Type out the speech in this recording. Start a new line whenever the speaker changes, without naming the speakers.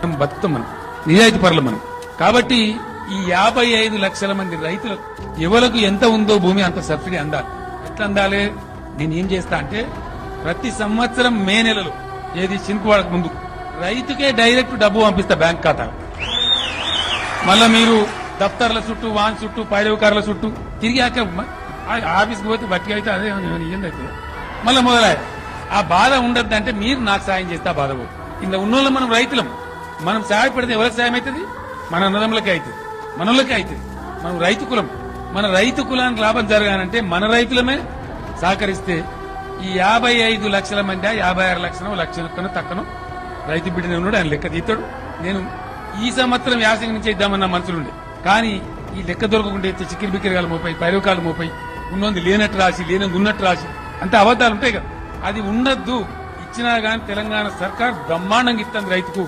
మనం బతుకుతాం, మనం నిజాయితీ పరులం మనం. కాబట్టి ఈ 55 లక్షల మంది రైతులకు ఎవరికి ఎంత ఉందో భూమి అంత సబ్సిడీ అందాలి. ఎట్లా అందాలి? నేను ఏం చేస్తా అంటే ప్రతి సంవత్సరం మే నెలలో ఏది చినుకువాడక ముందు రైతుకే డైరెక్ట్ డబ్బు పంపిస్తా బ్యాంక్ ఖాతాలో. మళ్ళా మీరు దఫ్తర్ల చుట్టూ, వాన్ చుట్టూ, పైరవకారుల చుట్టూ తిరిగి ఆఫీస్కి పోతే బట్టి అయితే అదే ఏందైతే మళ్ళీ మొదలయ్య. ఆ బాధ ఉండద్దు అంటే మీరు నాకు సాయం చేస్తే ఆ బాధ పోదు. ఇంత ఉన్నోళ్ళు మనం రైతులం, మనం సహాయపడితే ఎవరికి సాయం అవుతుంది? మన అన్నదమ్ములకే అవుతుంది, మనోళ్ళకే అవుతుంది. మనం రైతు కులం. మన రైతు కులానికి లాభం జరగాలంటే మన రైతులమే సహకరిస్తే ఈ 55 లక్షల మంది 56 లక్షలు లక్షల తక్కను రైతు బిడ్డనే ఉన్నాడు, ఆయన లెక్క తీస్తాడు. నేను ఈ సంవత్సరం యాసంగి నుంచి ఇద్దామన్న మనసులుండే, కానీ ఈ లెక్క దొరకకుండా చిక్కిరి బిక్కిరిగాలు మోపాయి, పైరవకాలు మోపాయి, ఉన్నది లేనట్టు రాసి, లేనది ఉన్నట్టు రాసి, అంతే అబద్దాలు ఉంటాయి కదా. అది ఉండద్దు. ఇచ్చినా గాని తెలంగాణ సర్కార్ బ్రహ్మాండంగా ఇస్తుంది రైతుకు.